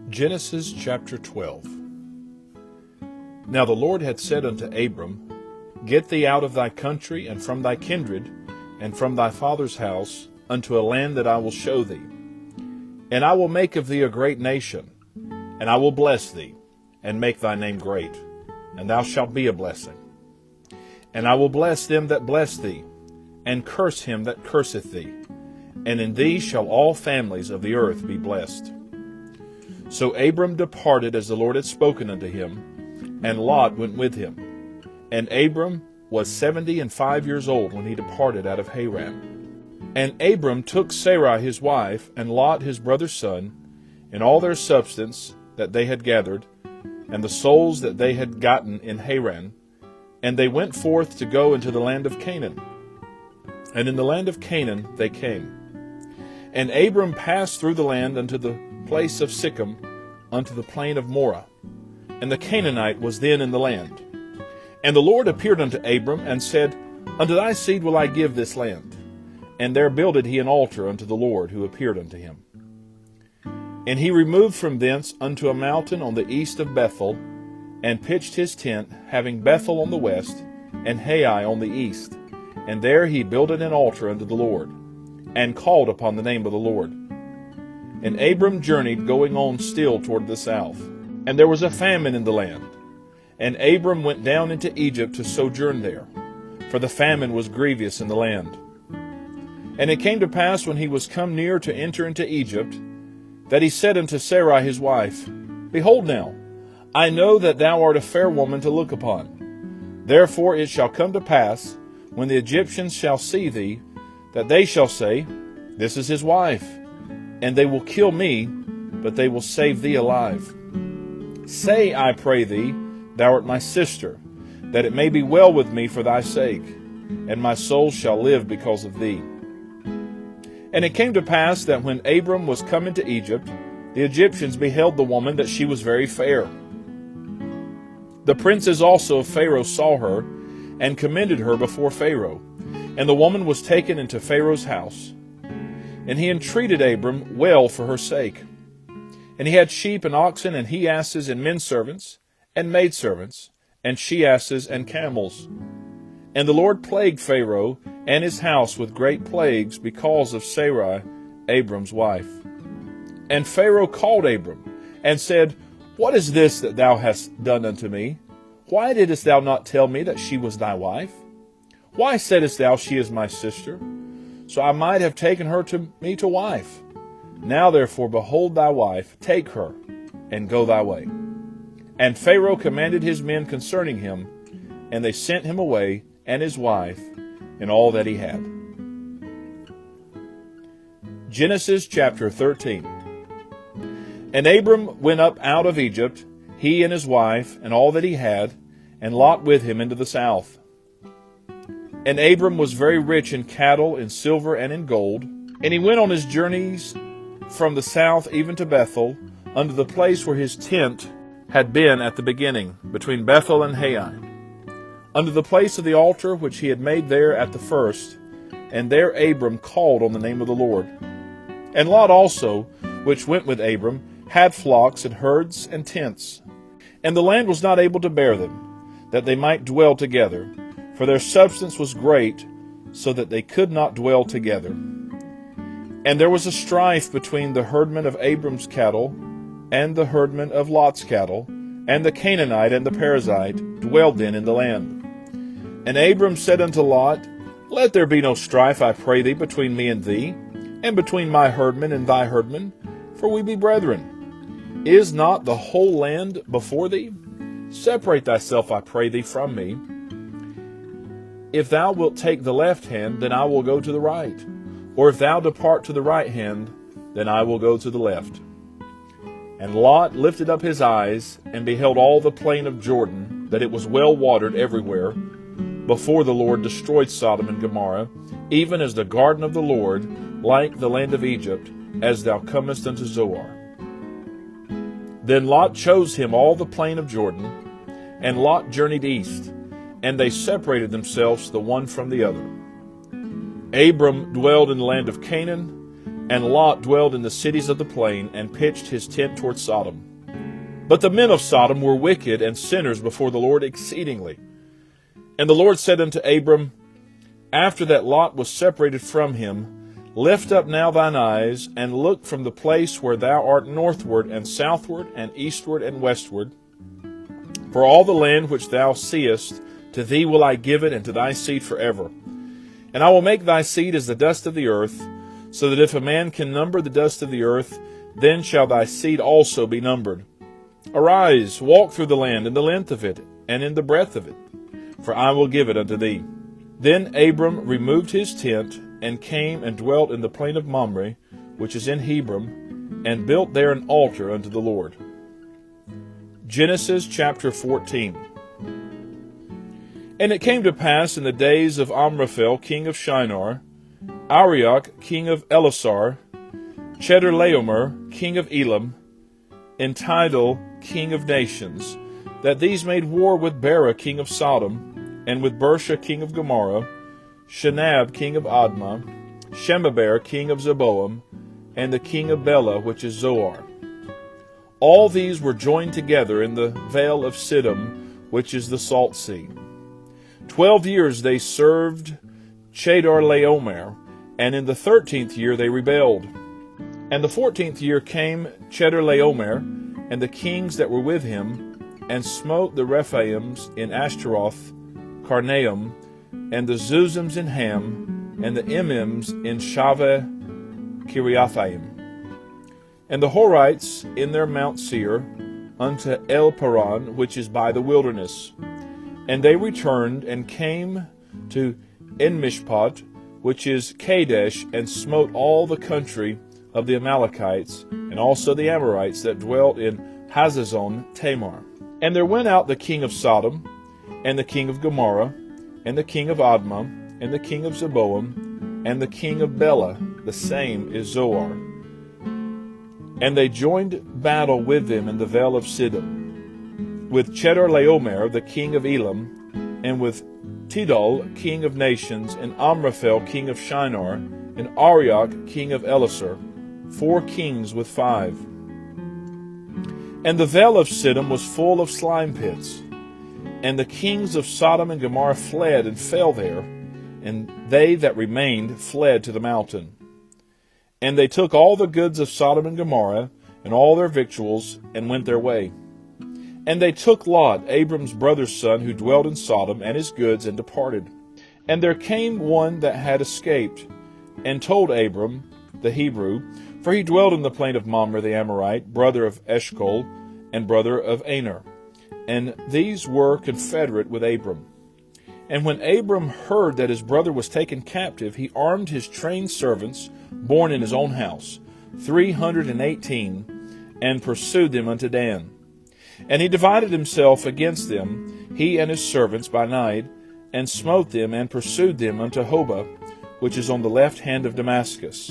Genesis chapter 12. Now the Lord had said unto Abram, Get thee out of thy country, and from thy kindred, and from thy father's house, unto a land that I will show thee. And I will make of thee a great nation, and I will bless thee, and make thy name great, and thou shalt be a blessing. And I will bless them that bless thee, and curse him that curseth thee, and in thee shall all families of the earth be blessed. So Abram departed as the Lord had spoken unto him, and Lot went with him. And Abram was 75 years old when he departed out of Haran. And Abram took Sarai his wife, and Lot his brother's son, and all their substance that they had gathered, and the souls that they had gotten in Haran, and they went forth to go into the land of Canaan. And in the land of Canaan they came. And Abram passed through the land unto the place of Sichem, unto the plain of Moreh. And the Canaanite was then in the land. And the Lord appeared unto Abram, and said, Unto thy seed will I give this land. And there builded he an altar unto the Lord, who appeared unto him. And he removed from thence unto a mountain on the east of Bethel, and pitched his tent, having Bethel on the west, and Hai on the east. And there he builded an altar unto the Lord, and called upon the name of the Lord. And Abram journeyed, going on still toward the south. And there was a famine in the land. And Abram went down into Egypt to sojourn there, for the famine was grievous in the land. And it came to pass, when he was come near to enter into Egypt, that he said unto Sarai his wife, Behold now, I know that thou art a fair woman to look upon. Therefore it shall come to pass, when the Egyptians shall see thee, that they shall say, This is his wife. And they will kill me, but they will save thee alive. Say, I pray thee, Thou art my sister, that it may be well with me for thy sake, and my soul shall live because of thee. And it came to pass that when Abram was come into Egypt, the Egyptians beheld the woman, that she was very fair. The princes also of Pharaoh saw her, and commended her before Pharaoh. And the woman was taken into Pharaoh's house. And he entreated Abram well for her sake. And he had sheep and oxen, and he-asses, and men servants, and maidservants, and she-asses, and camels. And the Lord plagued Pharaoh and his house with great plagues because of Sarai, Abram's wife. And Pharaoh called Abram, and said, What is this that thou hast done unto me? Why didst thou not tell me that she was thy wife? Why saidst thou, She is my sister? So I might have taken her to me to wife. Now therefore, behold thy wife, take her, and go thy way. And Pharaoh commanded his men concerning him, and they sent him away, and his wife, and all that he had. Genesis chapter 13. And Abram went up out of Egypt, he and his wife, and all that he had, and Lot with him into the south. And Abram was very rich in cattle, in silver, and in gold. And he went on his journeys from the south even to Bethel, unto the place where his tent had been at the beginning, between Bethel and Hai, unto the place of the altar which he had made there at the first. And there Abram called on the name of the Lord. And Lot also, which went with Abram, had flocks and herds and tents. And the land was not able to bear them, that they might dwell together, for their substance was great, so that they could not dwell together. And there was a strife between the herdmen of Abram's cattle and the herdmen of Lot's cattle, and the Canaanite and the Perizzite dwelled then in the land. And Abram said unto Lot, Let there be no strife, I pray thee, between me and thee, and between my herdmen and thy herdmen, for we be brethren. Is not the whole land before thee? Separate thyself, I pray thee, from me. If thou wilt take the left hand, then I will go to the right. Or if thou depart to the right hand, then I will go to the left. And Lot lifted up his eyes, and beheld all the plain of Jordan, that it was well watered everywhere, before the Lord destroyed Sodom and Gomorrah, even as the garden of the Lord, like the land of Egypt, as thou comest unto Zoar. Then Lot chose him all the plain of Jordan, and Lot journeyed east, and they separated themselves the one from the other. Abram dwelled in the land of Canaan, And Lot dwelled in the cities of the plain, and pitched his tent toward Sodom. But the men of Sodom were wicked and sinners before the Lord exceedingly. And the Lord said unto Abram, after that Lot was separated from him, lift up now thine eyes, and look from the place where thou art northward, and southward, and eastward, and westward. For all the land which thou seest, to thee will I give it, and to thy seed forever. And I will make thy seed as the dust of the earth, so that if a man can number the dust of the earth, then shall thy seed also be numbered. Arise, walk through the land, in the length of it, and in the breadth of it, for I will give it unto thee. Then Abram removed his tent, and came and dwelt in the plain of Mamre, which is in Hebron, and built there an altar unto the Lord. Genesis chapter 14. And it came to pass in the days of Amraphel king of Shinar, Arioch king of Elasar, Chedorlaomer king of Elam, and Tidal king of nations, that these made war with Bera king of Sodom, and with Bersha king of Gomorrah, Shenab king of Admah, Shemeber king of Zeboam, and the king of Bela, which is Zoar. All these were joined together in the vale of Siddim, which is the salt sea. 12 years they served Chedorlaomer, and in the 13th year they rebelled. And the 14th year came Chedorlaomer, and the kings that were with him, and smote the Rephaims in Ashtaroth, Karnaim, and the Zuzims in Ham, and the Emims in Shaveh Kiriathaim, and the Horites in their Mount Seir, unto El Paran, which is by the wilderness. And they returned, and came to Enmishpat, which is Kadesh, and smote all the country of the Amalekites, and also the Amorites that dwelt in Hazazon Tamar. And there went out the king of Sodom, and the king of Gomorrah, and the king of Admah, and the king of Zeboam, and the king of Bela, the same is Zoar. And they joined battle with them in the vale of Siddim, with Chedorlaomer the king of Elam, and with Tidal king of nations, and Amraphel king of Shinar, and Arioch king of Elasar, 4 kings with 5. And the vale of Siddim was full of slime pits. And the kings of Sodom and Gomorrah fled and fell there, and they that remained fled to the mountain. And they took all the goods of Sodom and Gomorrah, and all their victuals, and went their way. And they took Lot, Abram's brother's son, who dwelt in Sodom, and his goods, and departed. And there came one that had escaped, and told Abram, the Hebrew, for he dwelt in the plain of Mamre the Amorite, brother of Eshcol, and brother of Aner. And these were confederate with Abram. And when Abram heard that his brother was taken captive, he armed his trained servants, born in his own house, 318, and pursued them unto Dan. And he divided himself against them, he and his servants, by night, and smote them, and pursued them unto Hobah, which is on the left hand of Damascus.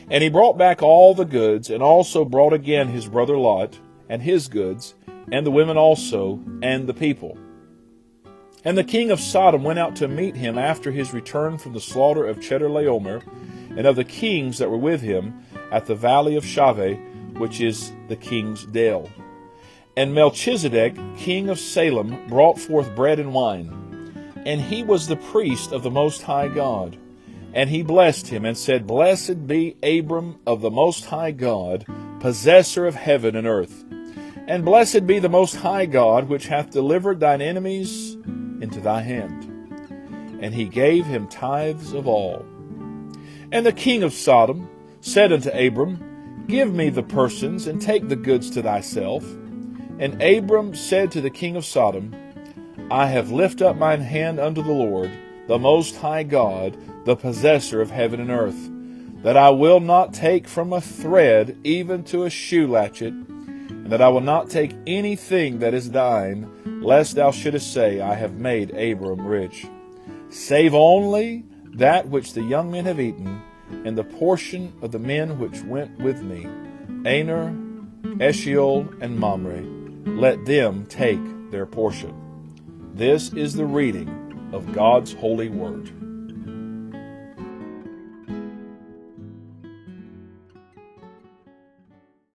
And he brought back all the goods, and also brought again his brother Lot, and his goods, and the women also, and the people. And the king of Sodom went out to meet him after his return from the slaughter of Chedorlaomer, and of the kings that were with him, at the valley of Shaveh, which is the king's dale. And Melchizedek, king of Salem, brought forth bread and wine. And he was the priest of the Most High God. And he blessed him, and said, Blessed be Abram of the Most High God, possessor of heaven and earth. And blessed be the Most High God, which hath delivered thine enemies into thy hand. And he gave him tithes of all. And the king of Sodom said unto Abram, Give me the persons, and take the goods to thyself. And Abram said to the king of Sodom, I have lifted up mine hand unto the Lord, the Most High God, the possessor of heaven and earth, that I will not take from a thread even to a shoe latchet, and that I will not take anything that is thine, lest thou shouldest say, I have made Abram rich. Save only that which the young men have eaten, and the portion of the men which went with me, Aner, Eshiol, and Mamre. Let them take their portion. This is the reading of God's holy word.